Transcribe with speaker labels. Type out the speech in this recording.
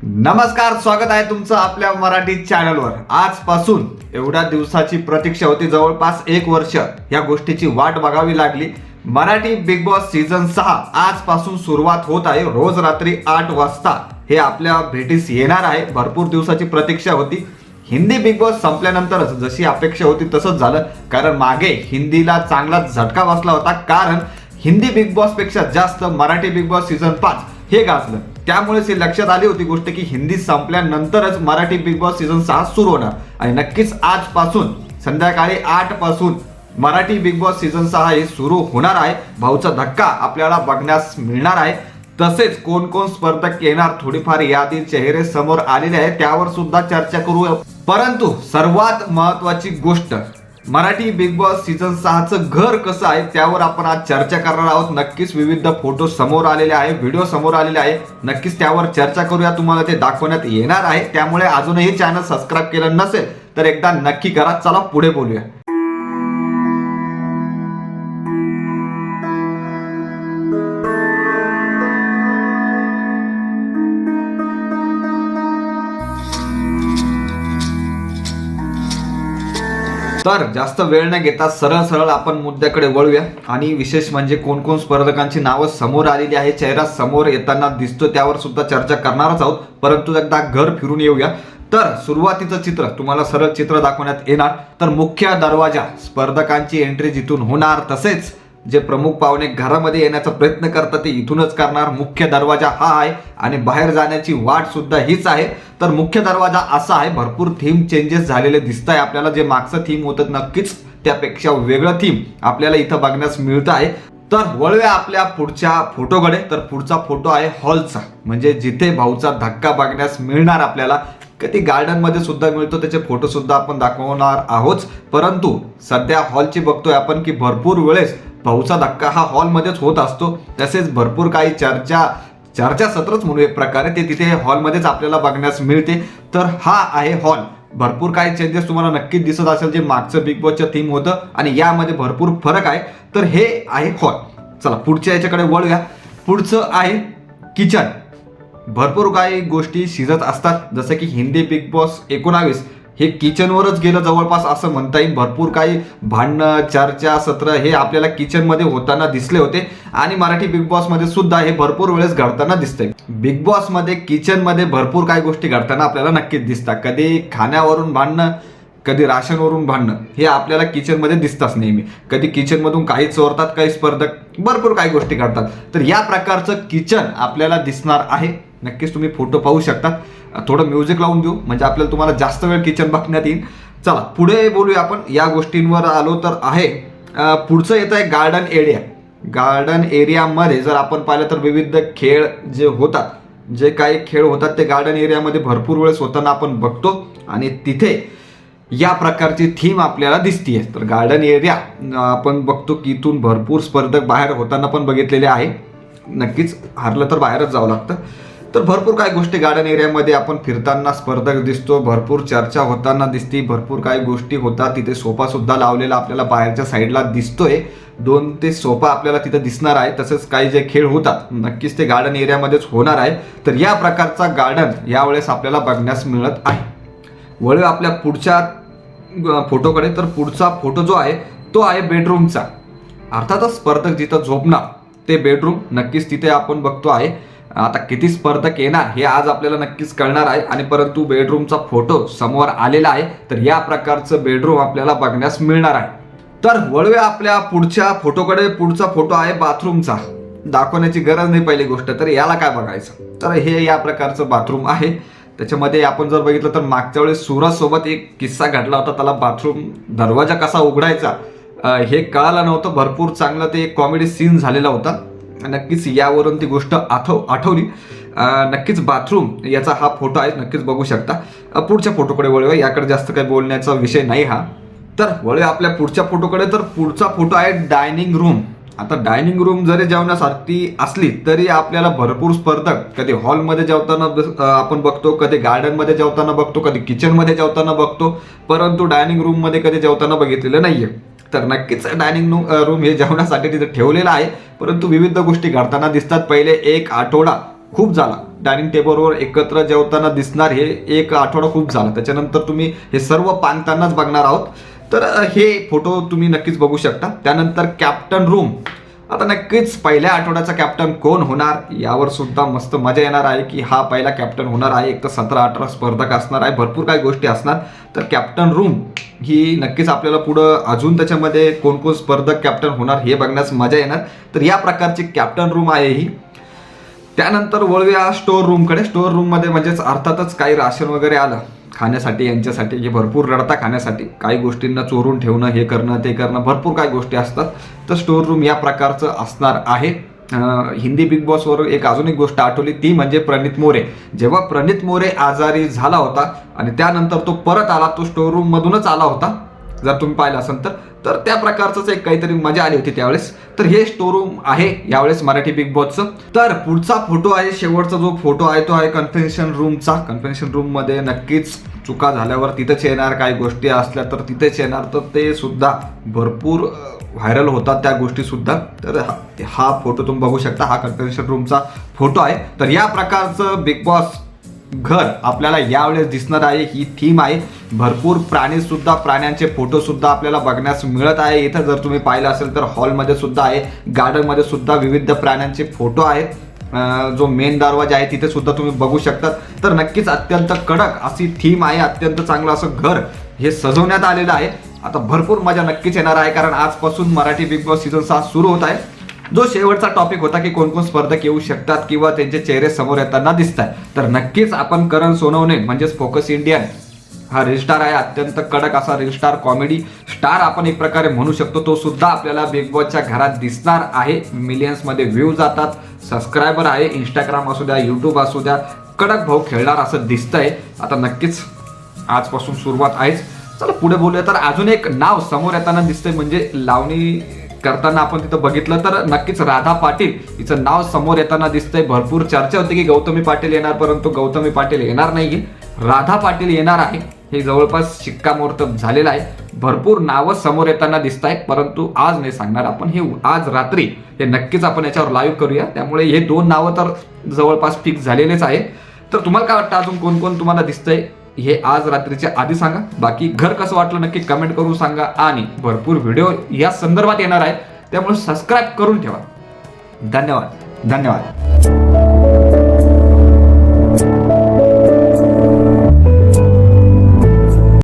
Speaker 1: नमस्कार, स्वागत आहे तुमचं आपल्या मराठी चॅनलवर। आजपासून एवढ्या दिवसाची प्रतीक्षा होती, जवळपास 1 वर्ष या गोष्टीची वाट बघावी लागली। मराठी बिग बॉस सीझन 6 आजपासून सुरुवात होत आहे। रोज रात्री 8 वाजता हे आपल्या भेटीस येणार आहे। भरपूर दिवसाची प्रतीक्षा होती। हिंदी बिग बॉस संपल्यानंतरच जशी अपेक्षा होती तसंच झालं, कारण मागे हिंदीला चांगला झटका बसला होता। कारण हिंदी बिग बॉस पेक्षा जास्त मराठी बिग बॉस सीझन 5 हे गाजलं। त्यामुळेच हे लक्षात आली होती गोष्ट की हिंदी संपल्यानंतरच मराठी बिग बॉस सीझन 6 सुरू होणार आणि नक्कीच आजपासून संध्याकाळी 8 पासून मराठी बिग बॉस सीझन 6 हे सुरू होणार आहे। भाऊचा धक्का आपल्याला बघण्यास मिळणार आहे। तसेच कोण कोण स्पर्धक येणार, थोडीफार यादी चेहरे समोर आलेले आहेत, त्यावर सुद्धा चर्चा करू। परंतु सर्वात महत्त्वाची गोष्ट, मराठी बिग बॉस सीझन 6 चं घर कसं आहे त्यावर आपण आज चर्चा करणार आहोत। नक्कीच विविध फोटो समोर आलेले आहे, व्हिडिओ समोर आलेले आहे, नक्कीच त्यावर चर्चा करूया। तुम्हाला ते दाखवण्यात येणार आहे। त्यामुळे अजूनही चॅनल सबस्क्राइब केलं नसेल तर एकदा नक्की करा। चला पुढे बोलूया। तर जास्त वेळ न घेता सरळ आपण मुद्द्याकडे वळूया। आणि विशेष म्हणजे कोण कोण स्पर्धकांची नावं समोर आलेली आहे, चेहरा समोर येताना दिसतो, त्यावर सुद्धा चर्चा करणारच आहोत। परंतु एकदा घर फिरून येऊया। तर सुरुवातीचं चित्र तुम्हाला सरळ चित्र दाखवण्यात येणार। तर मुख्य दरवाजा, स्पर्धकांची एंट्री जिथून होणार, तसेच जे प्रमुख पाहुणे घरामध्ये येण्याचा प्रयत्न करतात ते इथूनच करणार। मुख्य दरवाजा हा आहे आणि बाहेर जाण्याची वाट सुद्धा हीच आहे। तर मुख्य दरवाजा असा आहे। भरपूर थीम चेंजेस झालेले दिसत आहे आपल्याला। जे मागचं थीम होतं नक्कीच त्यापेक्षा वेगळं थीम आपल्याला इथं बघण्यास मिळतं आहे। तर वळूया आपल्या पुढच्या फोटोकडे। तर पुढचा फोटो आहे हॉलचा, म्हणजे जिथे भाऊचा धक्का बघण्यास मिळणार आपल्याला। कधी गार्डन मध्ये सुद्धा मिळतो, त्याचे फोटो सुद्धा आपण दाखवणार आहोत। परंतु सध्या हॉलची बघतोय आपण की भरपूर वेळेस भाऊचा धक्का हा हॉलमध्येच होत असतो। तसेच भरपूर काही चर्चा सत्रच म्हणू एक प्रकारे ते तिथे हॉलमध्येच आपल्याला बघण्यास मिळते। तर हा आहे हॉल। भरपूर काही चेंजेस तुम्हाला नक्कीच दिसत असेल, जे मागचं बिग बॉसचं थीम होतं आणि यामध्ये भरपूर फरक आहे। तर हे आहे हॉल। चला पुढच्या याच्याकडे वळूया। पुढचं आहे किचन। भरपूर काही गोष्टी शिजत असतात, जसं की हिंदी बिग बॉस 19 हे किचनवरच गेलं जवळपास असं म्हणता येईल। भरपूर काही भांडणं, चर्चा सत्र हे आपल्याला किचनमध्ये होताना दिसले होते आणि मराठी बिग बॉस मध्ये सुद्धा हे भरपूर वेळेस घडताना दिसतंय। बिग बॉस मध्ये किचनमध्ये भरपूर काही गोष्टी घडताना आपल्याला नक्कीच दिसतात। कधी खाण्यावरून भांडणं, कधी राशनवरून भांडणं हे आपल्याला किचनमध्ये दिसतात नेहमी। कधी किचनमधून काही चोरतात काही स्पर्धक, भरपूर काही गोष्टी घडतात। तर या प्रकारचं किचन आपल्याला दिसणार आहे। नक्कीच तुम्ही फोटो पाहू शकता। थोडं म्युझिक लावून देऊ म्हणजे आपल्याला तुम्हाला जास्त वेळ किचन बघण्यात येईल। चला पुढे बोलूया आपण। या गोष्टींवर आलो तर आहे पुढचं येतं आहे गार्डन एरिया। गार्डन एरियामध्ये जर आपण पाहिलं तर विविध खेळ जे होतात, जे काही खेळ होतात ते गार्डन एरियामध्ये भरपूर वेळेस होताना आपण बघतो आणि तिथे या प्रकारची थीम आपल्याला दिसतीये। तर गार्डन एरिया आपण बघतो की इथून भरपूर स्पर्धक बाहेर होताना पण बघितलेले आहे। नक्कीच हरलं तर बाहेरच जावं लागतं। तर भरपूर काही गोष्टी गार्डन एरियामध्ये आपण फिरताना स्पर्धक दिसतो, भरपूर चर्चा होताना दिसते, भरपूर काही गोष्टी होतात। तिथे सोफा सुद्धा लावलेला आपल्याला बाहेरच्या साईडला दिसतोय। 2 ते सोफा आपल्याला तिथे दिसणार आहे। तसेच काही जे खेळ होतात नक्कीच ते गार्डन एरियामध्येच होणार आहे। तर या प्रकारचा गार्डन यावेळेस आपल्याला बघण्यास मिळत आहे। वळूया आपल्या पुढच्या फोटोकडे। तर पुढचा फोटो जो आहे तो आहे बेडरूमचा। अर्थातच स्पर्धक जिथं झोपणार ते बेडरूम नक्कीच तिथे आपण बघतो आहे। आता किती स्पर्धक येणार हे आज आपल्याला नक्कीच कळणार आहे आणि परंतु बेडरूमचा फोटो समोर आलेला आहे। तर या प्रकारचं बेडरूम आपल्याला बघण्यास मिळणार आहे। तर वळूया आपल्या पुढच्या फोटोकडे। पुढचा फोटो आहे बाथरूमचा। दाखवण्याची गरज नाही पहिली गोष्ट, तर याला काय बघायचं, तर हे या प्रकारचं बाथरूम आहे। त्याच्यामध्ये आपण जर बघितलं तर मागच्या वेळेस सूरज सोबत एक किस्सा घडला होता। त्याला बाथरूम दरवाजा कसा उघडायचा हे कळालं नव्हतं। भरपूर चांगलं ते एक कॉमेडी सीन झालेला होता। नक्कीच यावरून ती गोष्ट आठवली। नक्कीच बाथरूम याचा हा फोटो आहे, नक्कीच बघू शकता। पुढच्या फोटोकडे वळूया। याकडे जास्त काही बोलण्याचा विषय नाही हा। तर वळूया आपल्या पुढच्या फोटोकडे। तर पुढचा फोटो आहे डायनिंग रूम। आता डायनिंग रूम जरी जेवण्यासाठी असली तरी आपल्याला भरपूर स्पर्धक कधी हॉलमध्ये जेवताना आपण बघतो, कधी गार्डनमध्ये जेवताना बघतो, कधी किचनमध्ये जेवताना बघतो, परंतु डायनिंग रूममध्ये कधी जेवताना बघितलेलं नाहीये। तर नक्कीच डायनिंग रूम हे जेवणासाठी तिथे ठेवलेलं आहे। परंतु विविध गोष्टी घडताना दिसतात। पहिले 1 आठवडा खूप झाला डायनिंग टेबलवर एकत्र जेवताना दिसणार हे एक आठवडा खूप झाला. त्याच्यानंतर तुम्ही हे सर्व पांगतानाच बघणार आहोत. तर हे फोटो तुम्ही नक्कीच बघू शकता. त्यानंतर कॅप्टन रूम, आता नक्कीच पहिल्या आठवड्याचा कॅप्टन कोण होणार यावर सुद्धा मस्त मजा येणार आहे की हा पहिला कॅप्टन होणार आहे. एक तर 17-18 स्पर्धक असणार आहे, भरपूर काही गोष्टी असणार. तर कॅप्टन रूम ही नक्कीच आपल्याला पुढं अजून त्याच्यामध्ये कोण कोण स्पर्धक कॅप्टन होणार हे बघण्यास मजा येणार. तर या प्रकारची कॅप्टन रूम आहे ही. त्यानंतर वळूया स्टोअर रूमकडे. स्टोअर रूममध्ये म्हणजेच अर्थातच काही राशन वगैरे आलं खाण्यासाठी, यांच्यासाठी हे भरपूर रडता खाण्यासाठी, काही गोष्टींना चोरून ठेवणं, हे करणं ते करणं, भरपूर काही गोष्टी असतात. तर स्टोअर रूम या प्रकारचं असणार आहे. हिंदी बिग बॉसवर अजून एक गोष्ट आठवली, ती म्हणजे प्रणित मोरे. जेव्हा प्रणित मोरे आजारी झाला होता आणि त्यानंतर तो परत आला, तो स्टोअर रूम मधूनच आला होता, जर तुम्ही पाहिलं असेल तर त्या प्रकारचंच एक काहीतरी मजा आली होती त्यावेळेस. तर हे स्टोअर रूम आहे यावेळेस मराठी बिग बॉसचं. तर पुढचा फोटो आहे, शेवटचा जो फोटो आहे तो आहे कन्फेन्शन रूमचा. कन्फेन्शन रूम मध्ये नक्कीच चुका झाल्यावर तिथेच येणार, काही गोष्टी असल्या तर तिथेच येणार. तर ते सुद्धा भरपूर व्हायरल होतात त्या गोष्टी सुद्धा. तर हा फोटो तुम्ही बघू शकता, हा कन्फेन्शन रूमचा फोटो आहे. तर या प्रकारचं बिग बॉस घर आपल्याला यावेळेस दिसणार आहे. ही थीम आहे. भरपूर प्राणी सुद्धा, प्राण्यांचे फोटो सुद्धा आपल्याला बघण्यास मिळत आहे इथं. जर तुम्ही पाहिलं असेल तर हॉलमध्ये सुद्धा आहे, गार्डन मध्ये सुद्धा विविध प्राण्यांचे फोटो आहेत. जो मेन दरवाजा आहे तिथे सुद्धा तुम्ही बघू शकता. तर नक्कीच अत्यंत कडक अशी थीम आहे, अत्यंत चांगलं असं घर हे सजवण्यात आलेलं आहे. आता भरपूर मजा नक्कीच येणार आहे, कारण आजपासून मराठी बिग बॉस सीझन 7 सुरू होत आहे. जो शेवटचा टॉपिक होता की कोण कोण स्पर्धक येऊ शकतात किंवा त्यांचे चेहरे समोर येताना दिसत आहे. तर नक्कीच आपण करण सोनवणे म्हणजेच फोकस इंडियन हा रील स्टार आहे, अत्यंत कडक असा रील स्टार, कॉमेडी स्टार आपण एक प्रकारे म्हणू शकतो. तो सुद्धा आपल्याला बिग बॉसच्या घरात दिसणार आहे. मिलियन्स मध्ये व्ह्यू जातात, सबस्क्रायबर आहे, इंस्टाग्राम असू द्या, युट्यूब असू द्या, कडक भाऊ खेळणार असं दिसतंय. आता नक्कीच आजपासून सुरुवात आहेच. चला पुढे बोलूया. तर अजून एक नाव समोर येताना दिसतंय, म्हणजे लावणी करताना आपण तिथं बघितलं तर नक्कीच राधा पाटील हिचं नाव समोर येताना दिसतंय. भरपूर चर्चा होती की गौतमी पाटील येणार, परंतु गौतमी पाटील येणार नाहीये, राधा पाटील येणार आहे. हे जवळपास शिक्कामोर्तब झालेलं आहे. भरपूर नावं समोर येताना दिसत आहेत, परंतु आज नाही सांगणार आपण, हे आज रात्री हे नक्कीच आपण याच्यावर लाईव्ह करूया. त्यामुळे हे 2 नावं तर जवळपास फिक्स झालेलेच आहे. तर तुम्हाला काय वाटतं, अजून कोण कोण तुम्हाला दिसतंय हे आज रात्रीच्या आधी सांगा. बाकी घर कसं वाटलं नक्की कमेंट करून सांगा. आणि भरपूर व्हिडिओ या संदर्भात येणार आहे, त्यामुळे सबस्क्राईब करून ठेवा. धन्यवाद.